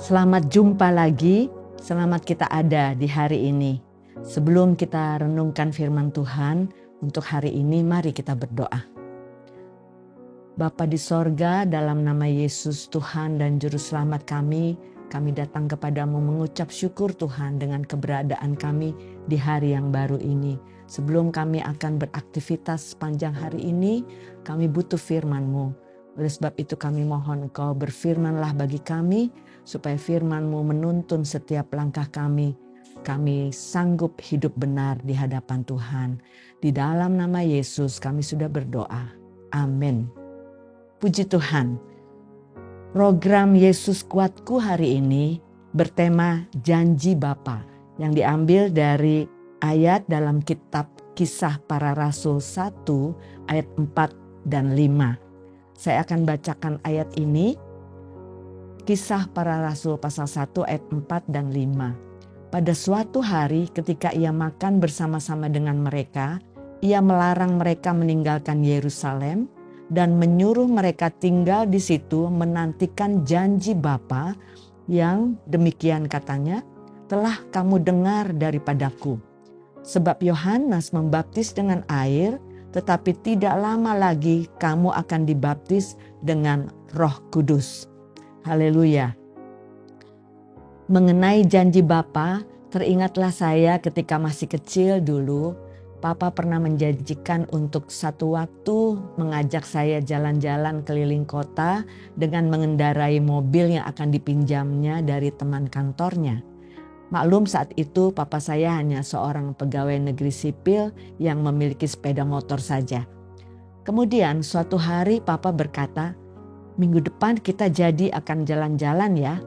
Selamat jumpa lagi, selamat kita ada di hari ini. Sebelum kita renungkan firman Tuhan untuk hari ini, mari kita berdoa. Bapa di sorga, dalam nama Yesus Tuhan dan Juru Selamat kami datang kepadamu mengucap syukur Tuhan dengan keberadaan kami di hari yang baru ini. Sebelum kami akan beraktivitas sepanjang hari ini, kami butuh firman-Mu. Oleh sebab itu kami mohon Engkau berfirmanlah bagi kami, supaya firman-Mu menuntun setiap langkah kami. Kami sanggup hidup benar di hadapan Tuhan. Di dalam nama Yesus kami sudah berdoa. Amin. Puji Tuhan. Program Yesus Kuatku hari ini bertema Janji Bapa yang diambil dari ayat dalam kitab Kisah Para Rasul 1 ayat 4 dan 5. Saya akan bacakan ayat ini. Kisah Para Rasul pasal 1 ayat 4 dan 5. Pada suatu hari ketika ia makan bersama-sama dengan mereka, ia melarang mereka meninggalkan Yerusalem dan menyuruh mereka tinggal di situ menantikan janji Bapa yang demikian katanya, telah kamu dengar daripadaku. Sebab Yohanes membaptis dengan air, tetapi tidak lama lagi kamu akan dibaptis dengan Roh Kudus. Haleluya. Mengenai janji Bapa, teringatlah saya ketika masih kecil dulu, Papa pernah menjanjikan untuk satu waktu mengajak saya jalan-jalan keliling kota dengan mengendarai mobil yang akan dipinjamnya dari teman kantornya. Maklum saat itu papa saya hanya seorang pegawai negeri sipil yang memiliki sepeda motor saja. Kemudian suatu hari papa berkata, minggu depan kita jadi akan jalan-jalan ya.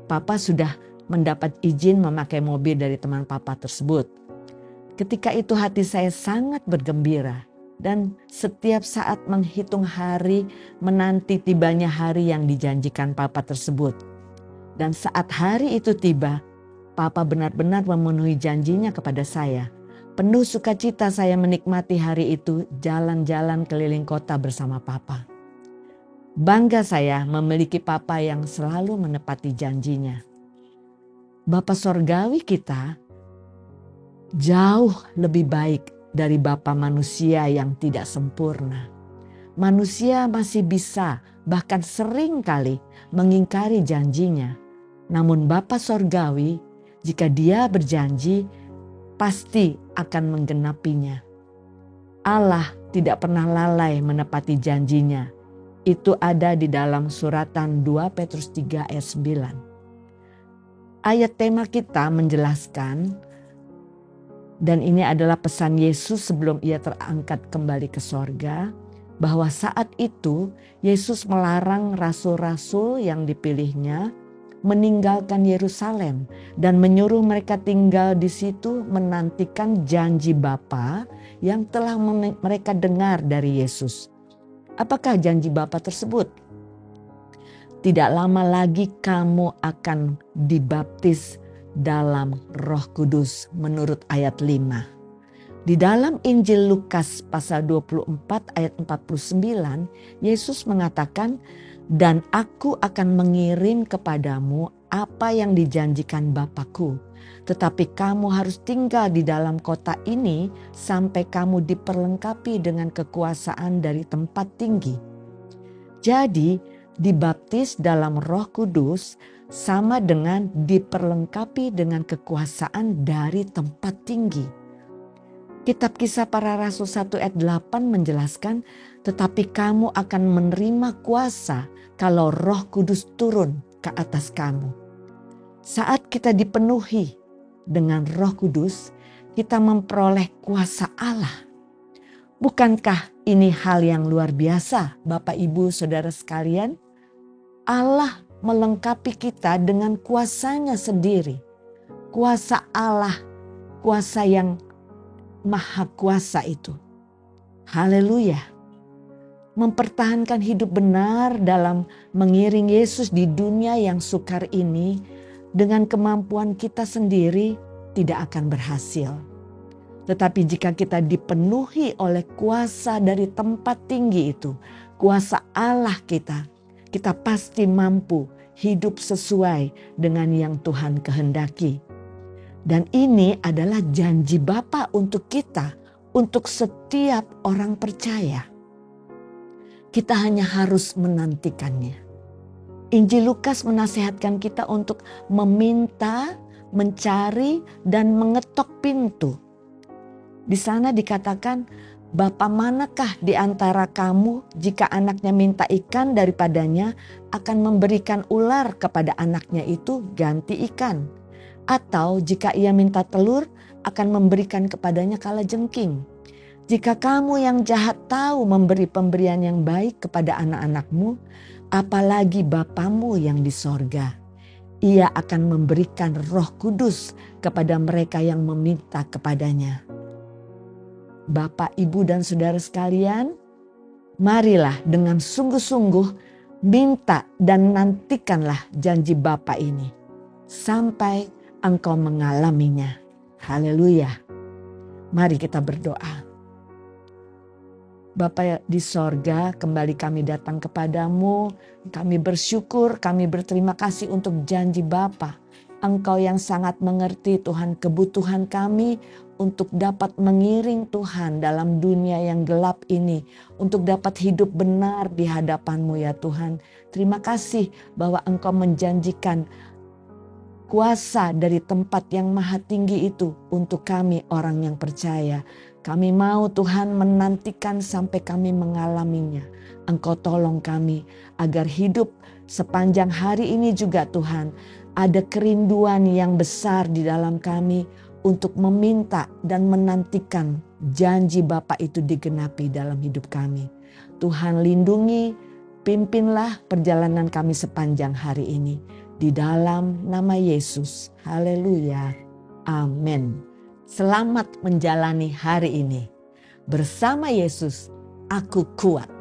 Papa sudah mendapat izin memakai mobil dari teman papa tersebut. Ketika itu hati saya sangat bergembira dan setiap saat menghitung hari menanti tibanya hari yang dijanjikan papa tersebut. Dan saat hari itu tiba, Papa benar-benar memenuhi janjinya kepada saya. Penuh sukacita saya menikmati hari itu jalan-jalan keliling kota bersama Papa. Bangga saya memiliki Papa yang selalu menepati janjinya. Bapa sorgawi kita jauh lebih baik dari Bapa manusia yang tidak sempurna. Manusia masih bisa bahkan sering kali mengingkari janjinya. Namun Bapa sorgawi, jika dia berjanji, pasti akan menggenapinya. Allah tidak pernah lalai menepati janjinya. Itu ada di dalam suratan 2 Petrus 3 ayat 9. Ayat tema kita menjelaskan, dan ini adalah pesan Yesus sebelum ia terangkat kembali ke sorga, bahwa saat itu Yesus melarang rasul-rasul yang dipilihnya meninggalkan Yerusalem dan menyuruh mereka tinggal di situ menantikan janji Bapa yang telah mereka dengar dari Yesus. Apakah janji Bapa tersebut? Tidak lama lagi kamu akan dibaptis dalam Roh Kudus menurut ayat 5. Di dalam Injil Lukas pasal 24 ayat 49, Yesus mengatakan, dan aku akan mengirim kepadamu apa yang dijanjikan Bapakku. Tetapi kamu harus tinggal di dalam kota ini sampai kamu diperlengkapi dengan kekuasaan dari tempat tinggi. Jadi dibaptis dalam Roh Kudus sama dengan diperlengkapi dengan kekuasaan dari tempat tinggi. Kitab Kisah Para Rasul 1 ayat 8 menjelaskan, tetapi kamu akan menerima kuasa kalau Roh Kudus turun ke atas kamu. Saat kita dipenuhi dengan Roh Kudus, kita memperoleh kuasa Allah. Bukankah ini hal yang luar biasa, Bapak Ibu Saudara sekalian? Allah melengkapi kita dengan kuasanya sendiri. Kuasa Allah, kuasa yang maha kuasa itu. Haleluya. Mempertahankan hidup benar dalam mengiring Yesus di dunia yang sukar ini dengan kemampuan kita sendiri tidak akan berhasil. Tetapi jika kita dipenuhi oleh kuasa dari tempat tinggi itu, kuasa Allah kita pasti mampu hidup sesuai dengan yang Tuhan kehendaki. Dan ini adalah janji Bapa untuk kita, untuk setiap orang percaya. Kita hanya harus menantikannya. Injil Lukas menasihatkan kita untuk meminta, mencari, dan mengetok pintu. Di sana dikatakan, Bapa manakah di antara kamu jika anaknya minta ikan daripadanya akan memberikan ular kepada anaknya itu ganti ikan? Atau jika ia minta telur akan memberikan kepadanya kalajengking? Jika kamu yang jahat tahu memberi pemberian yang baik kepada anak-anakmu, apalagi Bapamu yang di sorga. Ia akan memberikan Roh Kudus kepada mereka yang meminta kepadanya. Bapak, Ibu, dan saudara sekalian, marilah dengan sungguh-sungguh minta dan nantikanlah janji Bapa ini sampai engkau mengalaminya. Haleluya. Mari kita berdoa. Bapa di sorga, kembali kami datang kepadamu. Kami bersyukur, kami berterima kasih untuk janji Bapa. Engkau yang sangat mengerti Tuhan kebutuhan kami untuk dapat mengiring Tuhan dalam dunia yang gelap ini. Untuk dapat hidup benar di hadapan-Mu ya Tuhan. Terima kasih bahwa Engkau menjanjikan kuasa dari tempat yang maha tinggi itu untuk kami orang yang percaya. Kami mau Tuhan menantikan sampai kami mengalaminya. Engkau tolong kami agar hidup sepanjang hari ini juga Tuhan. Ada kerinduan yang besar di dalam kami untuk meminta dan menantikan janji Bapa itu digenapi dalam hidup kami. Tuhan lindungi, pimpinlah perjalanan kami sepanjang hari ini. Di dalam nama Yesus. Haleluya. Amin. Selamat menjalani hari ini. Bersama Yesus, aku kuat.